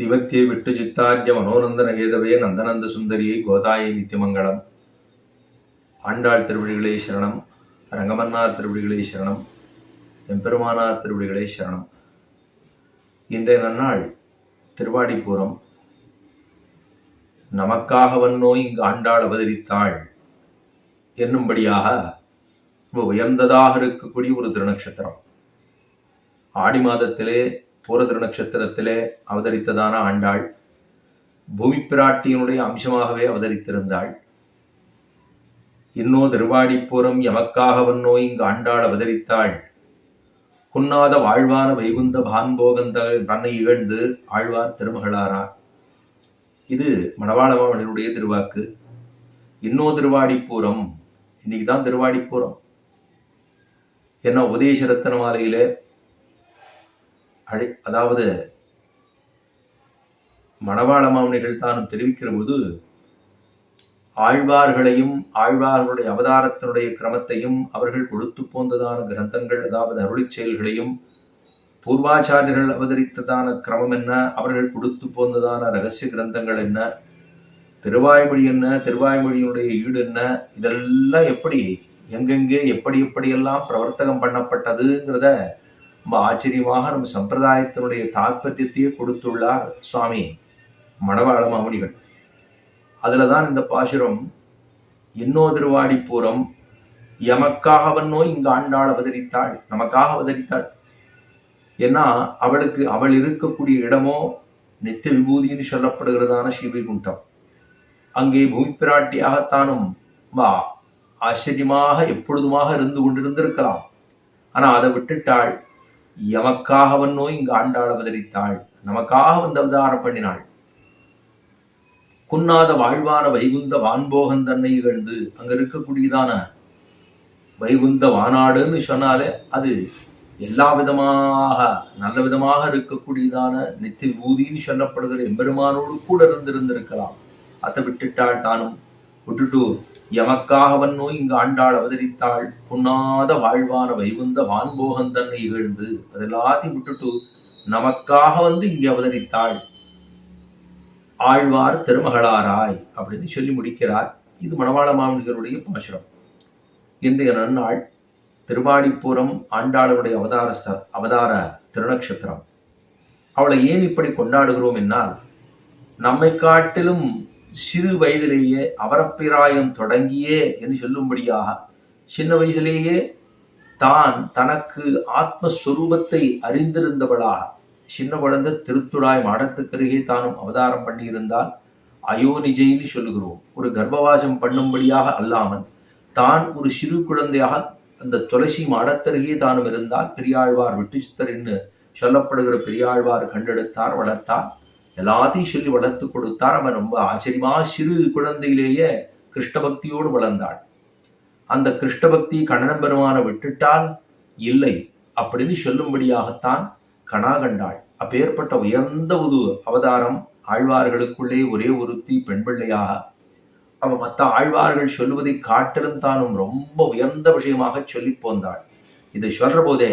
சிவத்தியை விட்டு சித்தார்ய மனோநந்தன கேதவே நந்தநந்த சுந்தரியை கோதாயை நித்தியமங்கலம். ஆண்டாள் திருவடிகளே சரணம், ரங்கமன்னார் திருவடிகளே சரணம், எம்பெருமானார் திருவடிகளே சரணம். இன்றைய நன்னாள் திருவாடிப்பூரம். நமக்காகவன்னோ இங்கு ஆண்டாள் அவதரித்தாள் என்னும்படியாக உயர்ந்ததாக இருக்கக்கூடிய ஒரு திருநக்ஷத்திரம். ஆடி மாதத்திலே பூர திருநக்ஷத்திரத்திலே அவதரித்ததான ஆண்டாள் பூமி பிராட்டியினுடைய அம்சமாகவே அவதரித்திருந்தாள். இன்னோ திருவாடிப்பூரம் எமக்காகவன்னோ இங்கு ஆண்டாள் அவதரித்தாள். குன்னாத வாழ்வான வைகுந்த பான்போகந்த தன்னை இகழ்ந்து ஆழ்வார் திருமகளாரார். இது மணவாளமாமனுடைய திருவாக்கு. இன்னோ திருவாடிப்பூரம், இன்னைக்குதான் திருவாடிப்பூரம். ஏன்னா உதேச ரத்தன மாலையிலே அதாவது மணவாளமாமனிகள் தானும் தெரிவிக்கிற போது ஆழ்வார்களையும் ஆழ்வார்களுடைய அவதாரத்தினுடைய கிரமத்தையும் அவர்கள் கொடுத்து போந்ததான கிரந்தங்கள், அதாவது அருளிச் செயல்களையும், பூர்வாச்சாரியர்கள் அவதரித்ததான கிரமம் என்ன, அவர்கள் கொடுத்து போந்ததான ரகசிய கிரந்தங்கள் என்ன, திருவாய்மொழி என்ன, திருவாய்மொழியினுடைய ஈடு என்ன, இதெல்லாம் எப்படி எங்கெங்கே எப்படி எப்படியெல்லாம் பிரவர்த்தகம் பண்ணப்பட்டதுங்கிறத ரொம்ப ஆச்சரியமாக நம்ம சம்பிரதாயத்தினுடைய தாற்பயத்தையே கொடுத்துள்ளார் சுவாமி மணவாள மாமுனிகள். அதுல தான் இந்த பாசுரம் இன்னோ திருவாடிப்பூரம் எமக்காகவன்னோ இங்கு ஆண்டாள் அவதரித்தாள், நமக்காக அவதரித்தாள். ஏன்னா அவள் இருக்கக்கூடிய இடமோ நித்திய விபூதின்னு சொல்லப்படுகிறதான ஸ்ரீவைகுண்டம். அங்கே பூமி பிராட்டியாகத்தானும் ஆச்சரியமாக எப்பொழுதுமாக இருந்து கொண்டிருந்திருக்கலாம். ஆனா அதை விட்டுட்டாள். எமக்காகவன்னோ இங்கு ஆண்டாள் அவதரித்தாள், நமக்காக வந்து அவதாரம் பண்ணினாள். குன்னாத வாழ்வான வைகுந்த வான்போகன் தன்னை இகழ்ந்து, அங்க இருக்கக்கூடியதான வைகுந்த வானாடுன்னு சொன்னாலே அது எல்லா விதமாக நல்ல விதமாக இருக்கக்கூடியதான நித்திய விபூதின்னு சொல்லப்படுகிற எம்பெருமானோடு கூட இருந்திருந்திருக்கலாம். அதை விட்டுட்டாள். தானும் விட்டுட்டு எமக்காகவன்னோ இங்கு ஆண்டாள் அவதரித்தாள். குன்னாத வாழ்வான வைகுந்த வான்போகன் தன்னை இகழ்ந்து, அதெல்லாத்தையும் விட்டுட்டு நமக்காக வந்து இங்கே அவதரித்தாள். ஆழ்வார் திருமகளாராய் அப்படின்னு சொல்லி முடிக்கிறார். இது மணவாள மாமுனிகளுடைய பாசுரம். இன்றைய நன்னாள் திருவாடிப்பூரம் ஆண்டாளுடைய அவதார திருநக்ஷத்திரம். அவளை ஏன் இப்படி கொண்டாடுகிறோம் என்னால், நம்மை காட்டிலும் சிறு வயதிலேயே அவரப்பிராயம் தொடங்கியே என்று சொல்லும்படியாக சின்ன வயசிலேயே தான் தனக்கு ஆத்மஸ்வரூபத்தை அறிந்திருந்தவளாக சின்ன குழந்தை திருத்துழாய் மாடத்துக்கருகே தானும் அவதாரம் பண்ணியிருந்தால் அயோனிஜைன்னு சொல்லுகிறோம். ஒரு கர்ப்பவாசம் பண்ணும்படியாக அல்லாமல் தான் ஒரு சிறு குழந்தையாக அந்த துளசி மாடத்தருகே தானும் இருந்தால் பெரியாழ்வார் விட்டுச்சித்தர் என்று சொல்லப்படுகிற பெரியாழ்வார் கண்டெடுத்தார், வளர்த்தார், எல்லாத்தையும் சொல்லி வளர்த்து கொடுத்தார். அவன் ரொம்ப ஆச்சரியமா சிறு குழந்தையிலேயே கிருஷ்ணபக்தியோடு வளர்ந்தாள். அந்த கிருஷ்ணபக்தி கண்ணன் பெருமான விட்டுட்டால் இல்லை அப்படின்னு சொல்லும்படியாகத்தான் கணா கண்டாள். அப்பேற்பட்ட உயர்ந்த ஒரு அவதாரம். ஆழ்வார்களுக்குள்ளே ஒரே ஒருத்தி பெண் பிள்ளையாக அவ மற்ற ஆழ்வார்கள் சொல்லுவதை காட்டிலும் தானும் ரொம்ப உயர்ந்த விஷயமாக சொல்லி போந்தாள். இதை சொல்ற போதே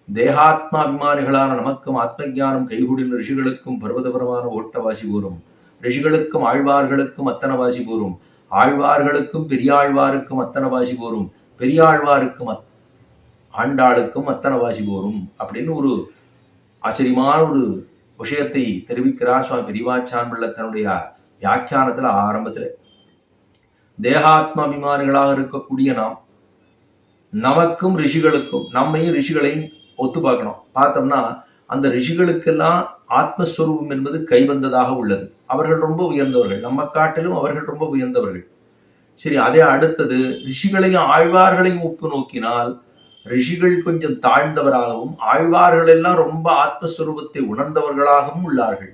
தேகாத்மாபிமானிகளான நமக்கும் ஆத்ம ஜானம் கைகூடின ரிஷிகளுக்கும் பர்வதபரமான ஓட்டவாசி கூறும், ரிஷிகளுக்கும் ஆழ்வார்களுக்கும் அத்தனவாசி கூறும், ஆழ்வார்களுக்கும் பெரியாழ்வாருக்கும் அத்தனவாசி கூறும், பெரியாழ்வாருக்கும் ஆண்டாளுக்கும் அத்தனவாசி கூறும் அப்படின்னு ஒரு ஆச்சரியமான ஒரு விஷயத்தை தெரிவிக்கிறார் சுவாமி பெரியவாச்சான் பிள்ளை தன்னுடைய வியாக்கியானத்துல. ஆரம்பத்துல தேகாத்மாபிமானிகளாக இருக்கக்கூடிய நாம் நமக்கும் ரிஷிகளுக்கும், நம்மையும் ரிஷிகளையும் ஒத்து பார்க்கணும். பார்த்தோம்னா அந்த ரிஷிகளுக்கெல்லாம் ஆத்மஸ்வரூபம் என்பது கைவந்ததாக உள்ளது. அவர்கள் ரொம்ப உயர்ந்தவர்கள், நம்ம காட்டிலும் அவர்கள் ரொம்ப உயர்ந்தவர்கள். சரி, அதே அடுத்தது ரிஷிகளையும் ஆழ்வார்களையும் ஒப்பு நோக்கினால் ரிஷிகள் கொஞ்சம் தாழ்ந்தவராகவும் ஆழ்வார்கள் எல்லாம் ரொம்ப ஆத்மஸ்வரூபத்தை உணர்ந்தவர்களாகவும் உள்ளார்கள்.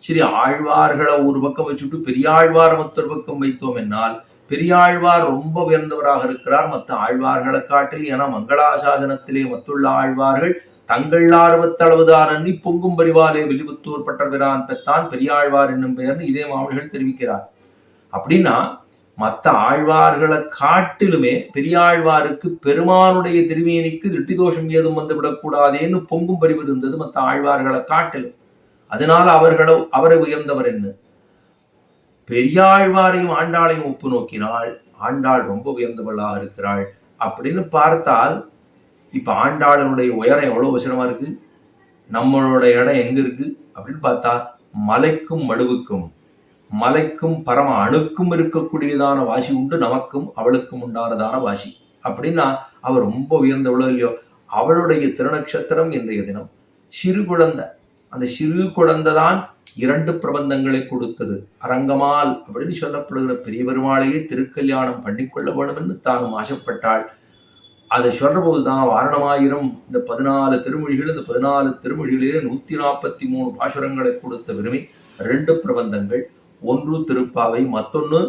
சரி, ஆழ்வார்களை ஒரு பக்கம் வச்சுட்டு பெரியாழ்வார் மற்றொரு பக்கம் வைத்தோம் என்னால் பெரியாழ்வார் ரொம்ப உயர்ந்தவராக இருக்கிறார் மற்ற ஆழ்வார்களை காட்டில். என மங்களாசாசனத்திலே மற்றுள்ள ஆழ்வார்கள் தங்கள் ஆர்வத்தளவுதான் அன்னி பொங்கும் பரிவாலே வெளிபுத்தூர் பட்டர்கிறான் பெற்றான் பெரியாழ்வார் என்னும் பெயர்னு இதே மாமனிகள் தெரிவிக்கிறார். அப்படின்னா மற்ற ஆழ்வார்களை காட்டிலுமே பெரியாழ்வாருக்கு பெருமானுடைய திருமேனிக்கு திருட்டிதோஷம் ஏதும் வந்து விடக்கூடாதேன்னு பொங்கும் பரிவு இருந்தது மற்ற ஆழ்வார்களை காட்டிலும். அதனால அவரை உயர்ந்தவர் என்ன. பெரியாழ்வாரையும் ஆண்டாளையும் ஒப்பு நோக்கினால் ஆண்டாள் ரொம்ப உயர்ந்தவளாக இருக்கிறாள் அப்படின்னு பார்த்தால், இப்ப ஆண்டாளனுடைய உயரம் எவ்வளவு அவசரமா இருக்கு, நம்மளோட இடம் எங்க இருக்கு அப்படின்னு பார்த்தா, மலைக்கும் மடுவுக்கும் மலைக்கும் பரம அணுக்கும் இருக்கக்கூடியதான வாசி உண்டு, நமக்கும் அவளுக்கும் உண்டானதான வாசி அப்படின்னா அவர் ரொம்ப உயர்ந்தவளோ இல்லையோ. அவளுடைய திருநக்ஷத்திரம் இன்றைய தினம் சிறு குழந்தை. அந்த சிறு குழந்தை தான் 2 பிரபந்தங்களை கொடுத்தது. அரங்கமால் அப்படின்னு சொல்லப்படுகிற பெரிய பெருமாளையே திருக்கல்யாணம் பண்ணிக்கொள்ள வேண்டும் என்று தானும் ஆசைப்பட்டாள். அதை சொல்ற போதுதான் வாரணமாயிரம் இந்த 14 திருமொழிகள், இந்த 14 திருமொழிகளிலே 143 பாசுரங்களை கொடுத்த பெருமை 2 பிரபந்தங்கள். ஒன்று திருப்பாவை, மற்றொன்னு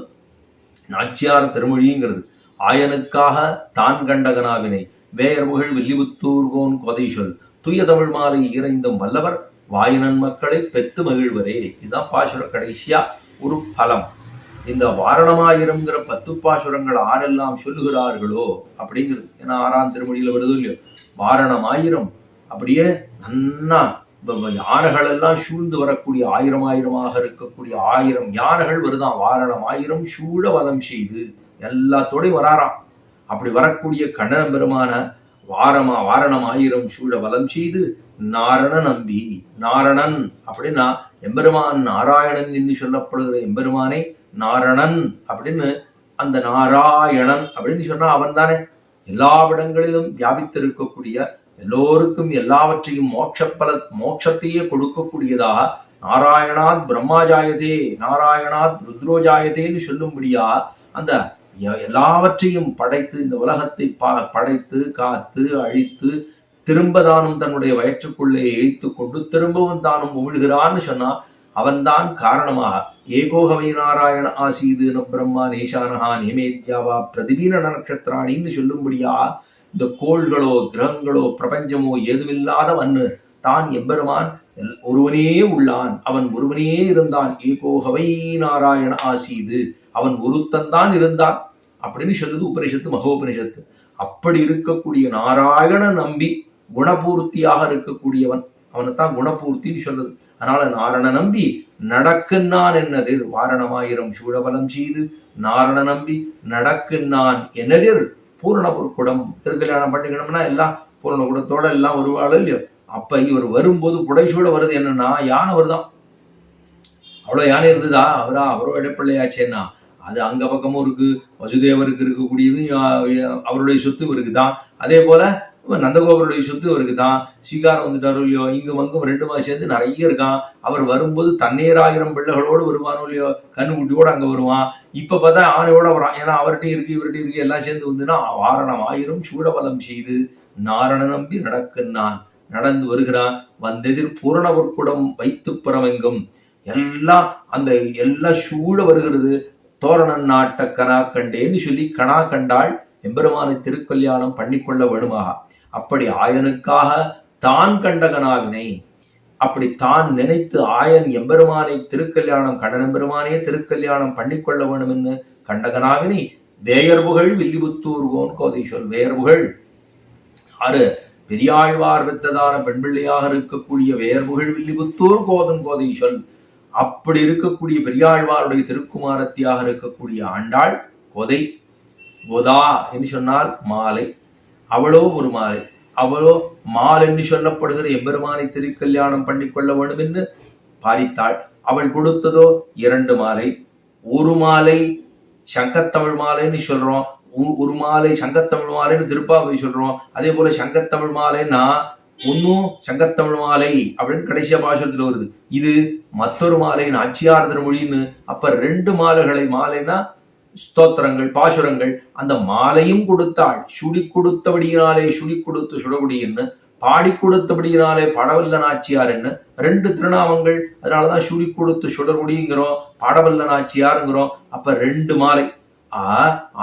நாச்சியார் திருமொழிங்கிறது. ஆயனுக்காக தான் கண்டகனாவினை வேயர்புகழ் வில்லிபுத்தூர்கோன் கொதை சொல் தூய தமிழ் மாலை இறைந்தும் வல்லவர் வாயினன் மக்களை பெத்து மகிழ்வரே. இதுதான் பாசுர கடைசியா ஒரு பலம். இந்த வாரணமாயிரம்ங்கிற 10 பாசுரங்கள் ஆரெல்லாம் சொல்லுகிறார்களோ அப்படிங்கிறது. ஏன்னா 6ஆம் திருமொழியில வருது இல்லையோ, வாரணமாயிரம் அப்படியே நன்னா யானைகள் எல்லாம் சூழ்ந்து வரக்கூடிய 1000 இருக்கக்கூடிய 1000 யானைகள் வருதான். வாரணமாயிரம் சூழ வலம் செய்து எல்லாத்தோடையும் வராராம். அப்படி வரக்கூடிய கண்ணன பெருமான வாரணமாயிரம் சூழ வலம் செய்து நாரண நம்பி. நாரணன் அப்படின்னா எம்பெருமான் நாராயணன் என்று சொல்லப்படுகிற எம்பெருமானை நாரணன் அப்படின்னு, அந்த நாராயணன் அப்படின்னு சொன்னா அவன் தானே எல்லாவிடங்களிலும் வியாபித்திருக்கக்கூடிய, எல்லோருக்கும் எல்லாவற்றையும் மோட்சத்தையே கொடுக்கக்கூடியதாக நாராயணாத் பிரம்மாஜாயதே நாராயணாத் ருத்ரோஜாயதேன்னு சொல்லும்படியா அந்த எல்லாவற்றையும் படைத்து இந்த உலகத்தை படைத்து காத்து அழித்து திரும்ப தானும் தன்னுடைய வயிற்றுக்குள்ளே இழுத்து கொண்டு திரும்பவும் தானும் உமிழ்கிறான்னு சொன்னா அவன்தான் காரணமாக. ஏகோகவை நாராயண ஆசீது ந பிரம்மா நேஷானஹா நேமேத்யாவா பிரதிபீன நட்சத்திராணின்னு சொல்லும்படியா இந்த கோள்களோ கிரகங்களோ பிரபஞ்சமோ ஏதுமில்லாத வன்னு தான் எம்பெருமான் ஒருவனே உள்ளான், அவன் ஒருவனே இருந்தான். ஏகோகவை நாராயண ஆசீது, அவன் ஒருத்தன் தான் இருந்தான் அப்படின்னு சொல்லுது உபனிஷத்து, மகோபனிஷத்து. அப்படி இருக்கக்கூடிய நாராயண நம்பி குணபூர்த்தியாக இருக்கக்கூடியவன், அவனைத்தான் குணபூர்த்தின்னு சொல்றது. அதனால நாரண நம்பி நடக்குன்னான் என்னது வாரணமாயிரம் சூழபலம் செய்து நாரண நம்பி நடக்குன்னான் என்னதிர் பூரண பொற்குடம். திருக்கல்யாணம் பண்ணிக்கணும்னா எல்லாம் பூரண குடத்தோட எல்லாம் வருவாள் இல்லையோ. அப்ப இவர் வரும்போது புடைசூழ வருது என்னன்னா யானை வருதான். அவ்வளவு யானை இருந்ததா? அவரோ இடைப்பிள்ளையாச்சேன்னா அது அங்க பக்கமும் இருக்கு. வசுதேவருக்கு இருக்கக்கூடியது அவருடைய சொத்து இருக்குதான். அதே போல நந்தகோபருடைய சொத்து அவருக்கு தான். ஸ்ரீகாரம் வந்துட்டாரோ இல்லையோ, இங்க வங்கும் 2 மாதம் சேர்ந்து நிறைய இருக்கான். அவர் வரும்போது தன்னேராயிரம் பிள்ளைகளோடு வருவானோ இல்லையோ, கண்ணுக்குட்டியோட அங்க வருவான். இப்ப பார்த்தா ஆணையோட வரான். ஏன்னா அவர்கிட்டையும் இவர்கிட்டையும் எல்லாம் சேர்ந்து வந்துன்னா வாரணமாயிரம் சூழபலம் செய்து நாரண நம்பி நடக்குன்னான். நடந்து வருகிறான். வந்தெதிர் பூரண பொற்குடம் வைத்து புறமெங்கும் எல்லாம் அந்த எல்லாம் சூழ வருகிறது. தோரணன் நாட்ட கனா கண்டேன்னு சொல்லி கனா கண்டாள் எம்பெருமானை திருக்கல்யாணம் பண்ணிக்கொள்ள வேணுமாக. அப்படி ஆயனுக்காக தான் கண்டகனாவினை அப்படி தான் நினைத்து ஆயன் எம்பெருமானை திருக்கல்யாணம் கண்டனம்பெருமானே திருக்கல்யாணம் பண்ணிக்கொள்ள வேணும் என்று கண்டகனாவினை வேயர்புகழ் வில்லிபுத்தூர்கோன் கோதை சொல். வேயர்புகழ் ஆறு பெரியாழ்வார் பெற்றதான பெண் பிள்ளையாக இருக்கக்கூடிய வேயர்புகழ் வில்லிபுத்தூர் கோதன் கோதை சொல். அப்படி இருக்கக்கூடிய பெரியாழ்வாருடைய திருக்குமாரத்தியாக இருக்கக்கூடிய ஆண்டாள் கோதை. கோதா என்று சொன்னால் மாலை, அவளோ ஒரு மாலை. அவளோ மால் என்று சொல்லப்படுகிற எம்பெருமானை திருக்கல்யாணம் பண்ணிக்கொள்ள வேண்டும் என்று பாரித்தாள். அவள் கொடுத்ததோ 2 மாலை. ஒரு மாலை சங்கத்தமிழ் மாலைன்னு சொல்றோம், ஒரு மாலை சங்கத்தமிழ் மாலைன்னு திருப்பாவை சொல்றோம். அதே போல சங்கத்தமிழ் மாலைன்னா ஒன்னும் சங்கத்தமிழ் மாலை அப்படின்னு கடைசியா பாசுரத்துல வருது. இது மற்றொரு மாலை நாச்சியார் திருமொழின்னு. அப்ப 2 மாலைகளை, மாலைனா ஸ்தோத்திரங்கள் பாசுரங்கள், அந்த மாலையும் கொடுத்தாள். சுடி கொடுத்தபடியினாலே சுடி கொடுத்து சுடகுடின்னு, பாடி கொடுத்தபடியினாலே படவல்ல நாச்சியார் என்ன 2 திருநாமங்கள். அதனாலதான் சுடி கொடுத்து சுடகுடிங்கிறோம், பாடவல்ல நாச்சியாருங்கிறோம். அப்ப 2 மாலை.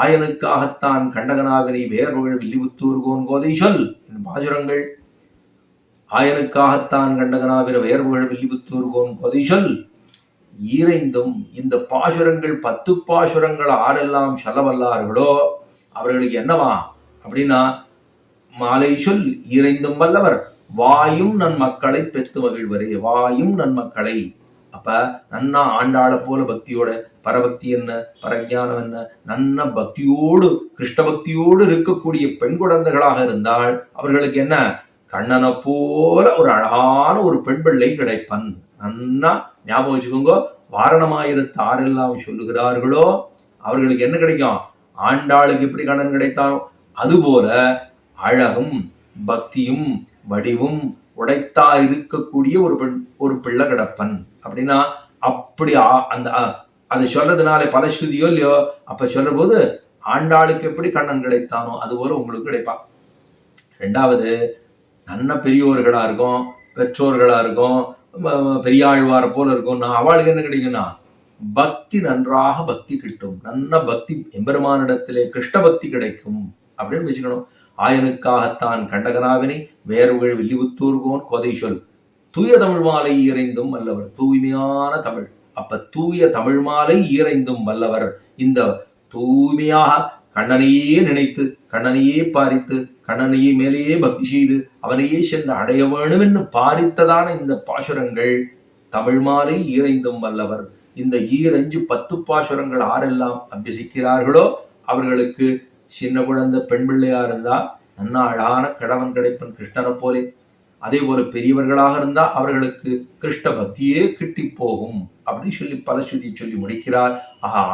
ஆயனுக்காகத்தான் கண்டகனாவினை வேர்புகழ் வில்லிபுத்தூர்கோன் கோதை சொல். இந்த பாசுரங்கள் ஆயனுக்காகத்தான் கண்டகனாவின வேர்புகழ் வில்லிபுத்தூர்கோன் கோதை சொல். ஈரைந்தும் இந்த பாசுரங்கள் 10 பாசுரங்கள் ஆரெல்லாம் சொல்லவல்லார்களோ அவர்களுக்கு என்னவா அப்படின்னா மாலை சொல் ஈரைந்தும் வல்லவர் வாயும் நன் மக்களை பெத்து மகிழ்வரே. வாயும் நன் மக்களை. அப்ப நன்னா ஆண்டாளை போல பக்தியோட, பரபக்தி என்ன, பரஜானம் என்ன, நன்ன பக்தியோடு கிருஷ்ண பக்தியோடு இருக்கக்கூடிய பெண் குழந்தைகளாக இருந்தால் அவர்களுக்கு என்ன, கண்ணனை போல ஒரு அழகான ஒரு பெண் பிள்ளை கிடைப்பன். நன்னா ஞாபகம் வச்சுக்கோங்க. வாரணமாயிரத்து ஆரெல்லாம் சொல்லுகிறார்களோ அவர்களுக்கு என்ன கிடைக்கும்? ஆண்டாளுக்கு எப்படி கண்ணன் கிடைத்தானோ அதுபோல அழகும் பக்தியும் வடிவும் உடைத்தா இருக்கக்கூடிய ஒரு பிள்ளை கிடப்பன். அப்படின்னா அப்படி அந்த அதை சொல்றதுனால பலஸ்ருதியோ இல்லையோ, அப்ப சொல்ற போது ஆண்டாளுக்கு எப்படி கண்ணன் கிடைத்தானோ அது போல உங்களுக்கு கிடைப்பான். ரெண்டாவது, நல்ல பெரியோர்களா இருக்கும், பெற்றோர்களா இருக்கும், பெரியாழ்வார போல இருக்கும். நான் அவளுக்கு என்ன கிடைக்கும்னா பக்தி, நன்றாக பக்தி கிட்டும். நல்ல பக்தி எம்பெருமானிடத்திலே கிருஷ்ண பக்தி கிடைக்கும் அப்படின்னு வச்சுக்கணும். ஆயனுக்காகத்தான் கண்டகனாவினை வேறுகள் வில்லிபுத்தூர்கோன் கோதை சொல் தூய தமிழ் மாலை ஈரைந்தும் வல்லவர். தூய்மையான தமிழ். அப்ப தூய தமிழ் மாலை ஈரைந்தும் வல்லவர். இந்த தூய்மையாக கண்ணனையே நினைத்து, கண்ணனையே பாரித்து, கண்ணனையே மேலேயே பக்தி செய்து அவனையே சென்று அடைய வேணும் என்று பாரித்ததான இந்த பாசுரங்கள் தமிழ் மாலை ஈரைந்தும் வல்லவர். இந்த 10 பாசுரங்கள் ஆரெல்லாம் அபியசிக்கிறார்களோ அவர்களுக்கு சின்ன குழந்தை பெண் பிள்ளையா இருந்தா நன்னா அழகான கடவன் கிடைப்பன் கிருஷ்ணனை போலே. அதே போல பெரியவர்களாக இருந்தா அவர்களுக்கு கிருஷ்ண பக்தியே கிட்டி போகும் அப்படின்னு சொல்லி பலஸ்ருதி சொல்லி முடிக்கிறார்.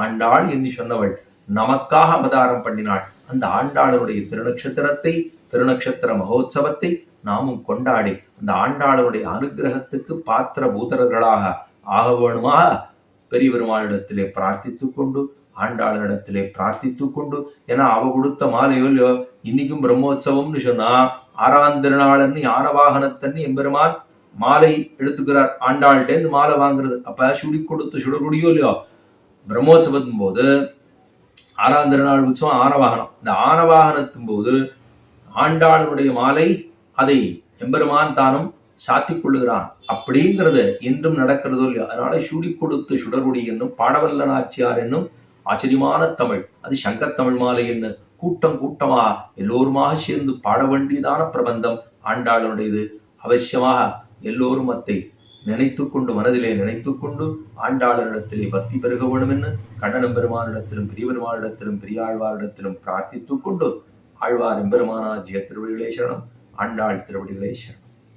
ஆண்டாள் என்று சொன்னவள் நமக்காக அவதாரம் பண்ணினாள். அந்த ஆண்டாளுடைய திருநட்சத்திரத்தை, திருநட்சத்திர மகோத்சவத்தை நாமும் கொண்டாடி அந்த ஆண்டாளுடைய அனுகிரகத்துக்கு பாத்திர பூதர்களாக ஆக வேணுமா பெரிய பெருமாளிடத்திலே பிரார்த்தித்துக் கொண்டு, ஆண்டாளிடத்திலே பிரார்த்தித்துக் கொண்டு, ஏன்னா அவ கொடுத்த மாலையோ இன்னைக்கும் பிரம்மோற்சவம்னு சொன்னா 6ஆம் திருநாளன்னு யானவாகனத்தன்னு எம்பெருமான் மாலை எடுத்துக்கிறார். ஆண்டாள்கிட்டேருந்து மாலை வாங்குறது. அப்ப சுடி கொடுத்து சுடக்கூடியோ இல்லையோ, பிரம்மோற்சவத்தின் போது 6ஆம் திருநாள் உற்சவம் ஆனவாகனம். இந்த ஆனவாகனத்தின் போது ஆண்டாளுடைய மாலை அதை எம்பெருமான் தானும் சாத்திக் கொள்ளுகிறான். அப்படிங்கிறது இன்றும் நடக்கிறதோ இல்லையோ. அதனால சுடி கொடுத்து சுடர்குடி என்னும் பாடவல்ல நாச்சியார் என்னும் ஆச்சரியமான தமிழ், அது சங்கத் தமிழ் மாலை என்ன கூட்டம் கூட்டமாக எல்லோருமாக சேர்ந்து பாட வேண்டியதான பிரபந்தம் ஆண்டாளுடையது. அவசியமாக எல்லோரும் அத்தை நினைத்து கொண்டு, மனதிலே நினைத்து கொண்டு ஆண்டாளரிடத்திலே பக்தி பெருக வேண்டும் என்று கண்ணனம் பெருமானிடத்திலும் பெரிய பெருமானிடத்திலும் பெரியாழ்வாரிடத்திலும் பிரார்த்தித்துக் கொண்டு, ஆழ்வார் எம்பெருமானார் ஜெய திருவடிகளே சரணம், ஆண்டாள் திருவடிகளே சரணம்.